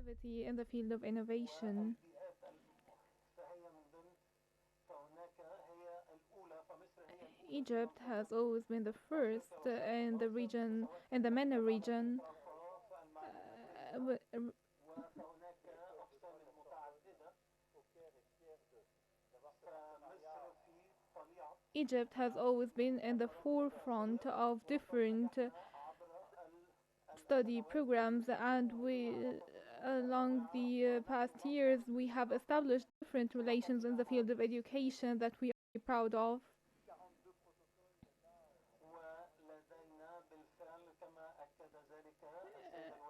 activity in the field of innovation. Egypt has always been the first in the region, in the MENA region. Egypt has always been in the forefront of different study programs, and along the past years, we have established different relations in the field of education that we are proud of.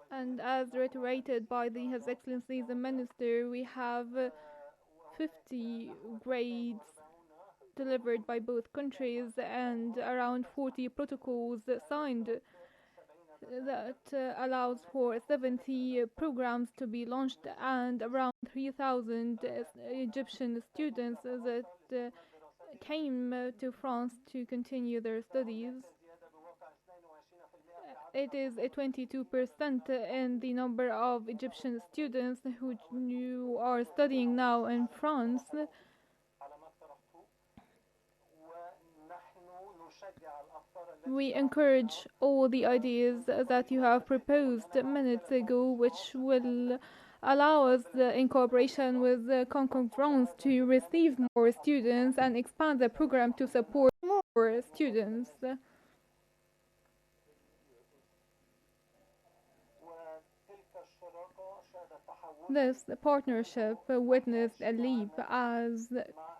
And as reiterated by His Excellency the Minister, we have 50 grades delivered by both countries and around 40 protocols signed that allows for 70 programs to be launched and around 3,000 Egyptian students that came to France to continue their studies. It is a 22% in the number of Egyptian students who are studying now in France. We encourage all the ideas that you have proposed minutes ago, which will allow us, in cooperation with Concord France, to receive more students and expand the program to support more students. This partnership witnessed a leap as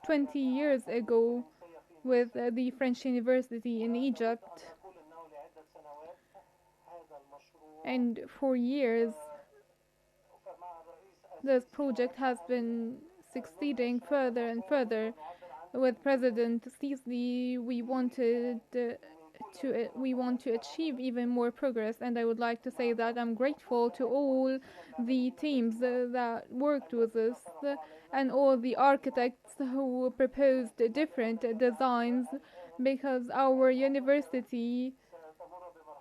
20 years ago with the French University in Egypt, and for years this project has been succeeding further and further. With President Sisi, we want to achieve even more progress, and I would like to say that I'm grateful to all the teams that worked with us and all the architects who proposed different designs, because our university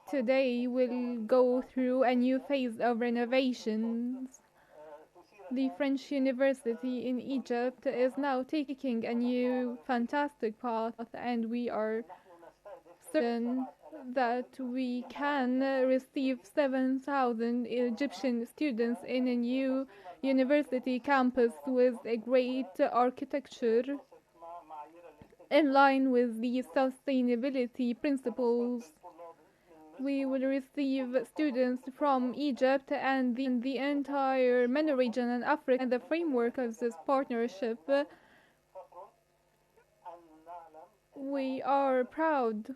today will go through a new phase of renovations. The French University in Egypt is now taking a new fantastic path, and we are certain that we can receive 7,000 Egyptian students in a new university campus with a great architecture in line with the sustainability principles. We will receive students from Egypt and the entire MENA region and Africa in the framework of this partnership. We are proud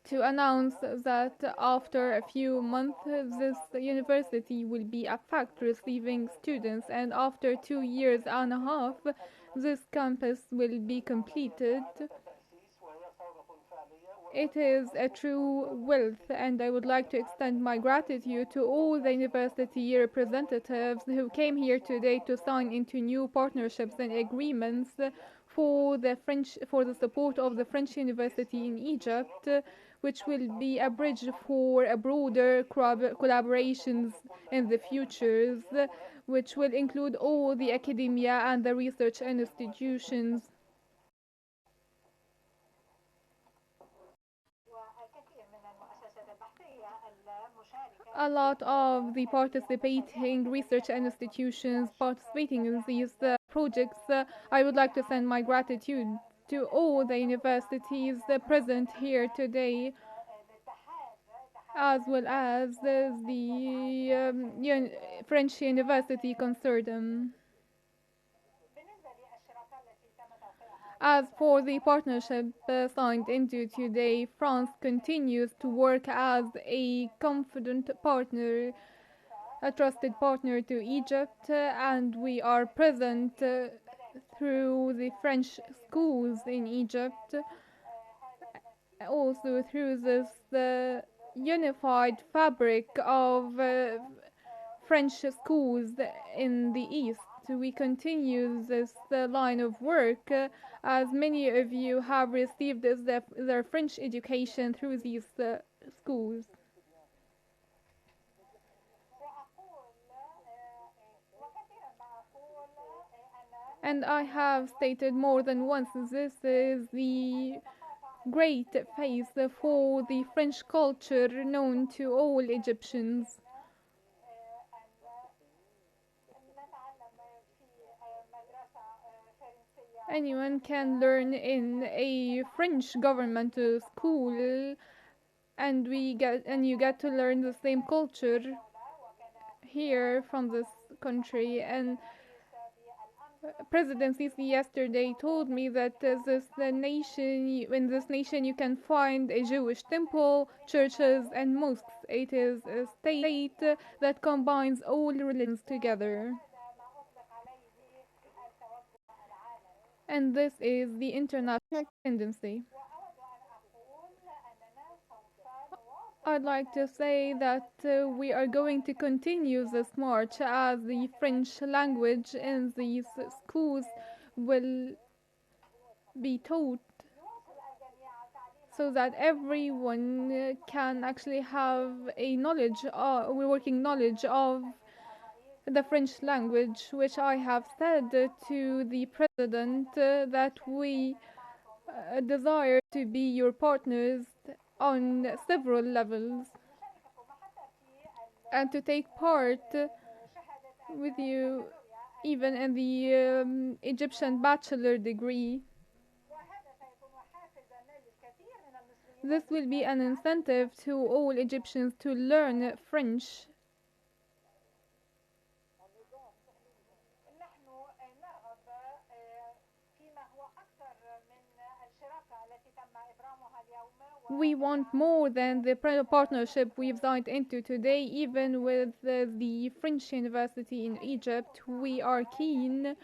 to announce that after a few months this university will be a fact, receiving students, and after 2 years and a half this campus will be completed. It is a true wealth, and I would like to extend my gratitude to all the university representatives who came here today to sign into new partnerships and agreements for the support of the French University in Egypt, which will be a bridge for a broader collaborations in the futures, which will include all the academia and the research institutions. A lot of the participating research institutions participating in these projects. I would like to send my gratitude to all the universities present here today, as well as the French University Consortium. As for the partnership signed into today, France continues to work as a confident partner, a trusted partner to Egypt, and we are present through the French schools in Egypt, also through this unified fabric of French schools in the East. We continue this line of work, as many of you have received their French education through these schools. And I have stated more than once, this is the great phase for the French culture known to all Egyptians. Anyone can learn in a French government school, and you get to learn the same culture here from this country. And President Sisi yesterday told me that in this nation you can find a Jewish temple, churches, and mosques. It is a state that combines all religions together. And this is the international tendency. I'd like to say that we are going to continue this march as the French language in these schools will be taught so that everyone can actually have a working knowledge of the French language, which I have said to the president that we desire to be your partners on several levels and to take part with you even in the Egyptian bachelor degree. This will be an incentive to all Egyptians to learn French. We want more than the partnership we've signed into today. Even with the French University in Egypt, we are keen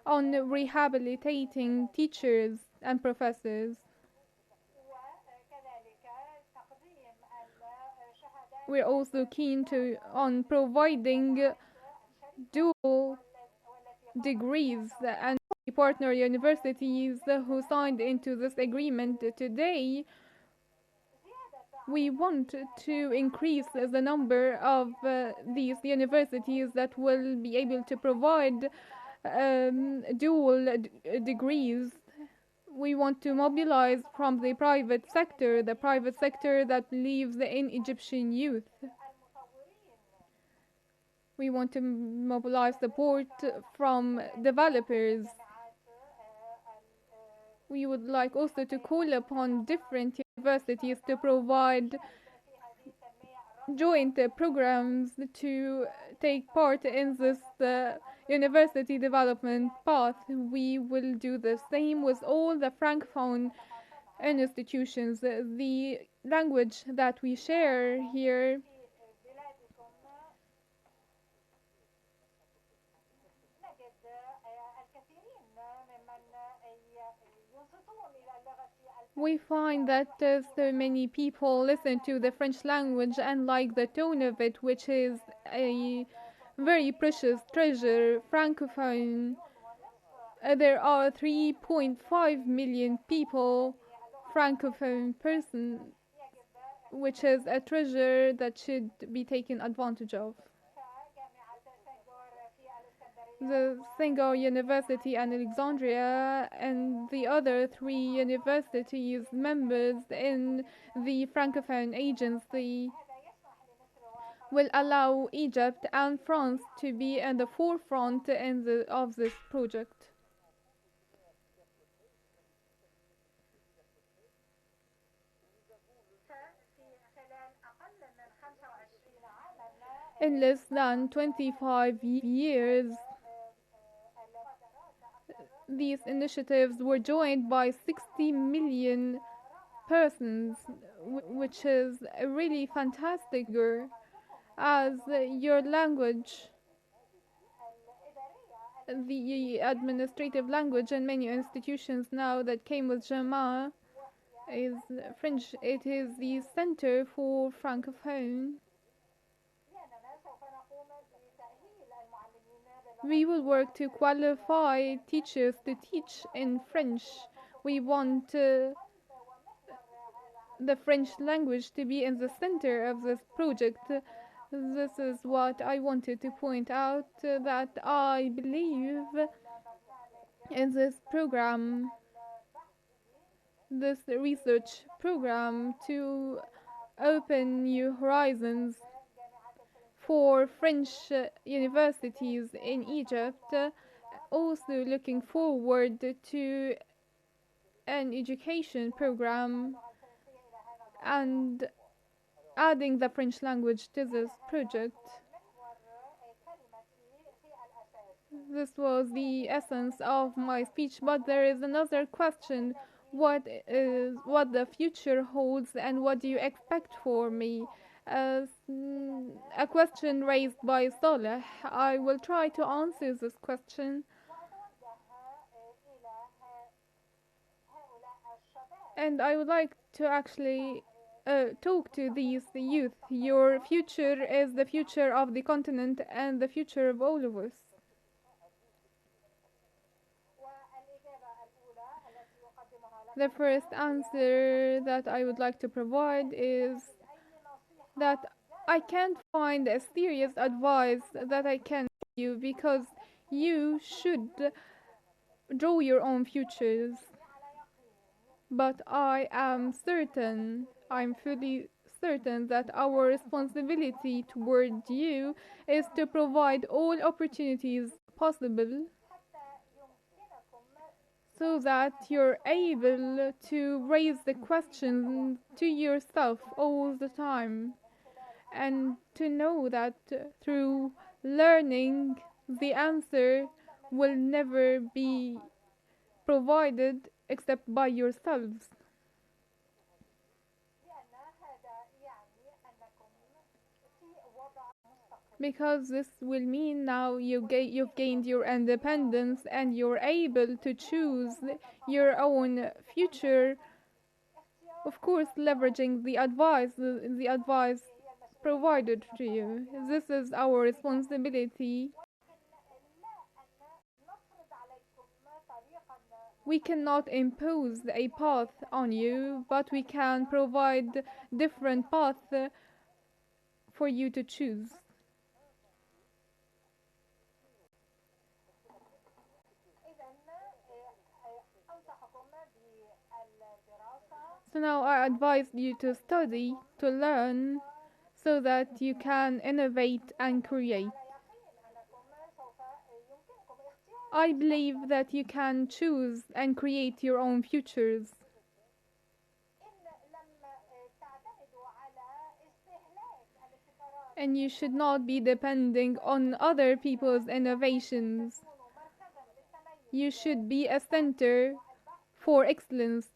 on rehabilitating teachers and professors. We're also keen on providing dual degrees, and partner universities who signed into this agreement today. We want to increase the number of these universities that will be able to provide dual degrees. We want to mobilize from the private sector that believes in Egyptian youth. We want to mobilize support from developers. We would like also to call upon different universities to provide joint programs to take part in this university development path. We will do the same with all the Francophone institutions. The language that we share here we find that so many people listen to the French language and like the tone of it, which is a very precious treasure. Francophone. There are 3.5 million people, Francophone person, which is a treasure that should be taken advantage of. The Cairo University and Alexandria and the other 3 universities members in the Francophone Agency will allow Egypt and France to be in the forefront of this project. In less than 25 years, these initiatives were joined by 60 million persons, which is a really fantastic figure, as your language, the administrative language in many institutions now that came with Jama, is French. It is the center for Francophone. We will work to qualify teachers to teach in French. We want the French language to be in the center of this project. This is what I wanted to point out, that I believe in this program, this research program, to open new horizons for French universities in Egypt, also looking forward to an education program and adding the French language to this project. This was the essence of my speech, but there is another question. What the future holds and what do you expect for me? A question raised by Saleh. I will try to answer this question, and I would like to actually talk to these youth. Your future is the future of the continent and the future of all of us. The first answer that I would like to provide is that I can't find a serious advice that I can give you, because you should draw your own futures. But I'm fully certain that our responsibility toward you is to provide all opportunities possible so that you're able to raise the question to yourself all the time, and to know that through learning the answer will never be provided except by yourselves. Because this will mean now you've gained your independence and you're able to choose your own future, of course leveraging the advice provided to you. This is our responsibility. We cannot impose a path on you, but we can provide different paths for you to choose. So now I advise you to study, to learn, so that you can innovate and create. I believe that you can choose and create your own futures. And you should not be depending on other people's innovations. You should be a center for excellence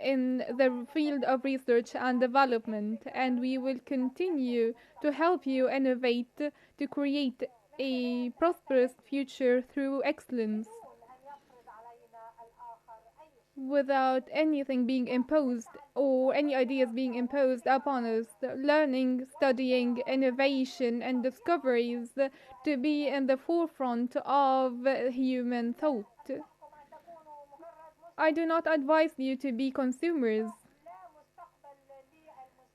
in the field of research and development, and we will continue to help you innovate to create a prosperous future through excellence, without anything being imposed or any ideas being imposed upon us. Learning, studying, innovation, and discoveries to be in the forefront of human thought. I do not advise you to be consumers.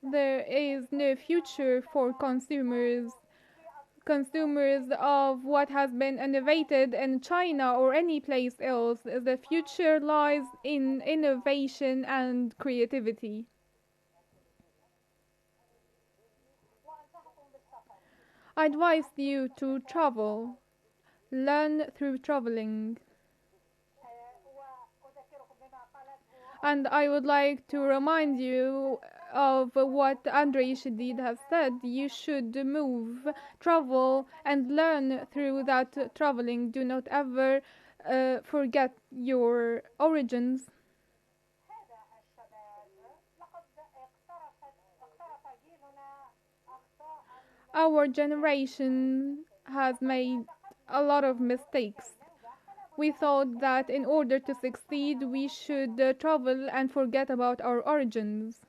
There is no future for consumers. Consumers of what has been innovated in China or any place else. The future lies in innovation and creativity. I advise you to travel. Learn through traveling. And I would like to remind you of what Andrei Shadid has said. You should move, travel, and learn through that traveling. Do not ever forget your origins. Our generation has made a lot of mistakes. We thought that in order to succeed, we should travel and forget about our origins.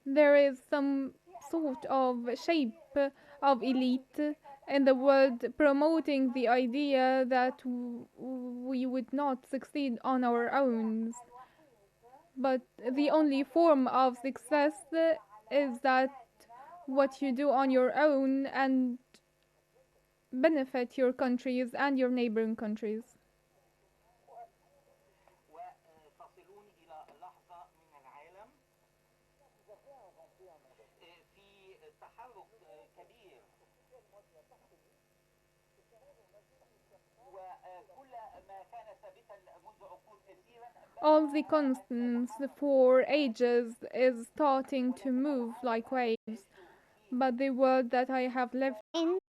There is some sort of shape of elite in the world promoting the idea that we would not succeed on our own. But the only form of success is that what you do on your own, and benefit your countries and your neighboring countries. All the continents for ages is starting to move like waves, but the world that I have lived in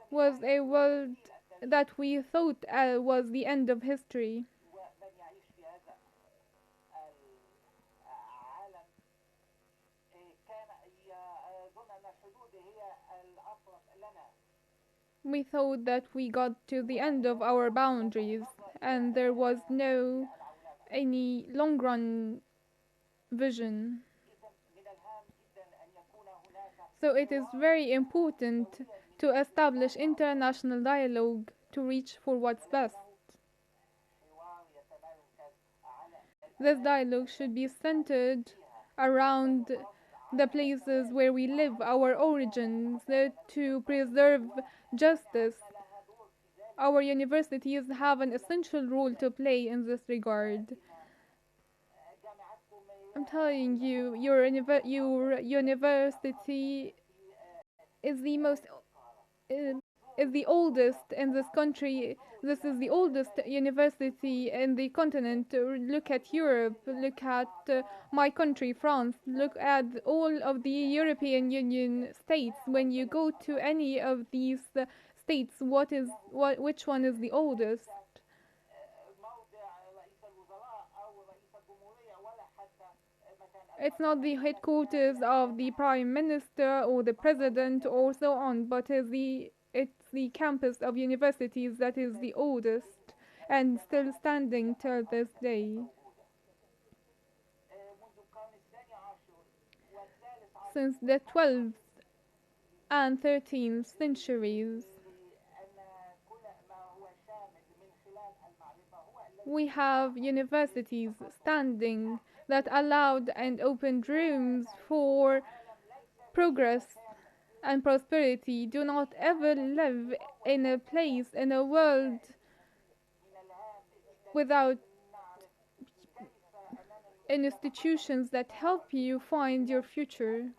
was a world that we thought was the end of history. We thought that we got to the end of our boundaries and there was no any long run vision. So it is very important to establish international dialogue to reach for what's best. This dialogue should be centered around the places where we live, our origins, to preserve justice. Our universities have an essential role to play in this regard. I'm telling you, your university is the most is the oldest in this country. This is the oldest university in the continent. Look at Europe, look at my country, France, look at all of the European Union states. When you go to any of these states, which one is the oldest? It's not the headquarters of the Prime Minister or the President or so on, but it's the campus of universities that is the oldest and still standing till this day. Since the 12th and 13th centuries, we have universities standing that allowed and opened rooms for progress and prosperity. Do not ever live in a place, in a world without institutions that help you find your future.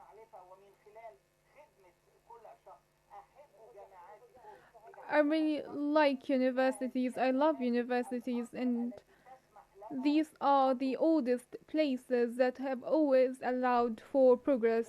I really like universities, I love universities, and these are the oldest places that have always allowed for progress.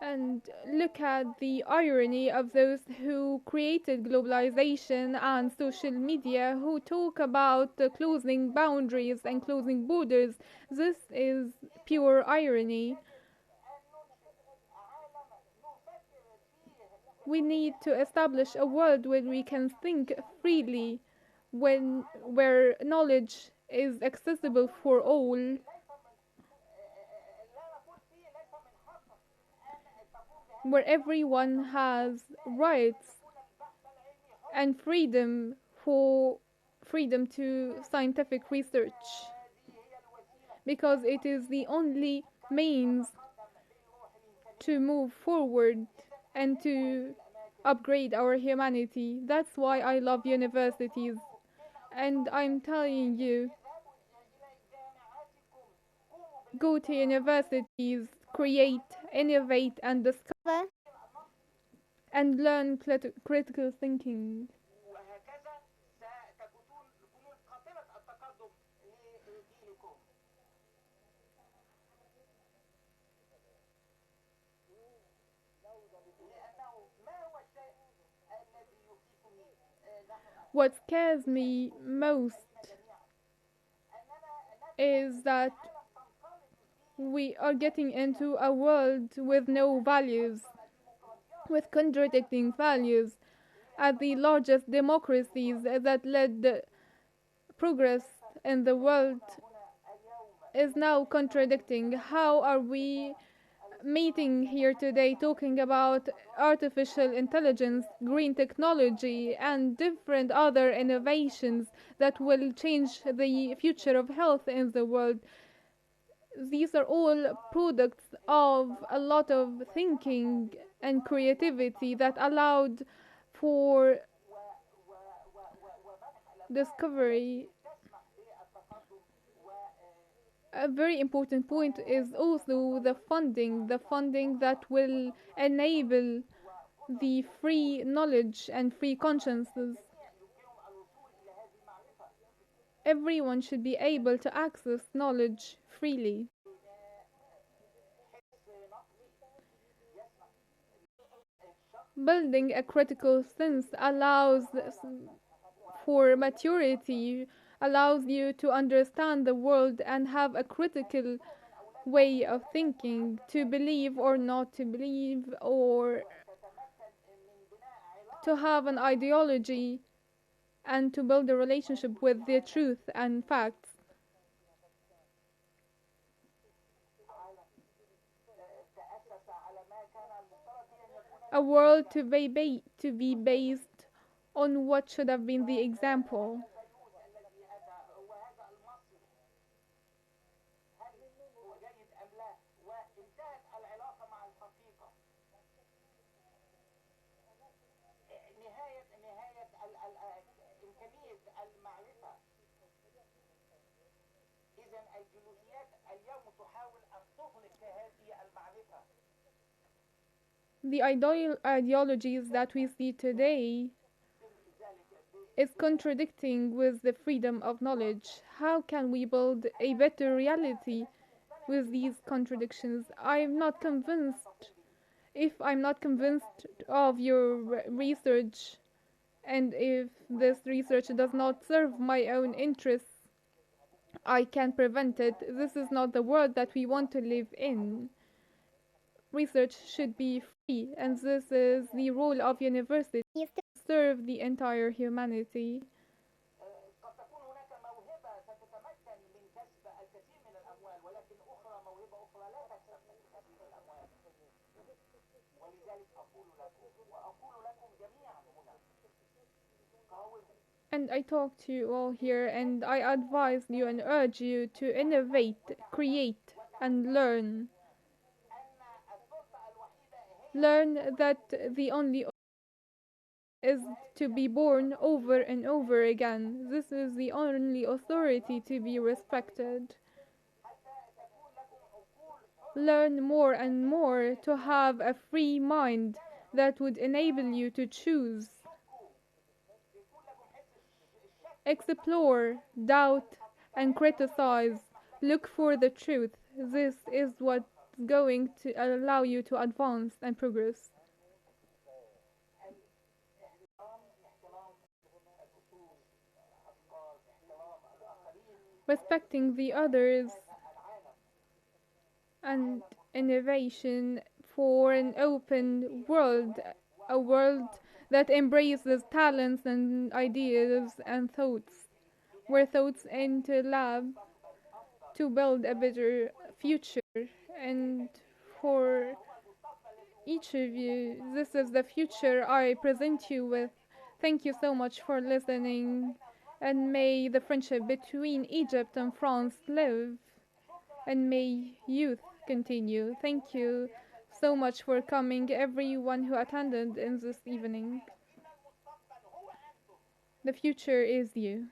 And look at the irony of those who created globalization and social media, who talk about closing boundaries and closing borders. This is pure irony. We need to establish a world where we can think freely, where knowledge is accessible for all. Where everyone has rights and freedom to scientific research, because it is the only means to move forward and to upgrade our humanity. That's why I love universities, and I'm telling you, go to universities, create, innovate, and discover, and learn critical thinking. What scares me most is that we are getting into a world with no values, with contradicting values. As the largest democracies that led progress in the world is now contradicting. How are we meeting here today talking about artificial intelligence, green technology, and different other innovations that will change the future of health in the world? These are all products of a lot of thinking and creativity that allowed for discovery. A very important point is also the funding that will enable the free knowledge and free consciences. Everyone should be able to access knowledge freely. Building a critical sense allows for maturity, allows you to understand the world and have a critical way of thinking, to believe or not to believe, or to have an ideology and to build a relationship with the truth and facts. A world to be based on what should have been the example. The ideologies that we see today is contradicting with the freedom of knowledge. How can we build a better reality with these contradictions? I'm not convinced. If I'm not convinced of your research, and if this research does not serve my own interests, I can prevent it. This is not the world that we want to live in. Research should be free, and this is the role of universities to serve the entire humanity. And I talk to you all here, and I advise you and urge you to innovate, create, and learn. Learn that the only is to be born over and over again. This is the only authority to be respected. Learn more and more to have a free mind that would enable you to choose. Explore, doubt, and criticize. Look for the truth. This is what's going to allow you to advance and progress. Respecting the others and innovation for an open world, a world that embraces talents and ideas and thoughts, where thoughts interlab to build a better future. And for each of you, this is the future I present you with. Thank you so much for listening, and may the friendship between Egypt and France live, and may youth continue. Thank you so much for coming, everyone who attended in this evening. The future is you.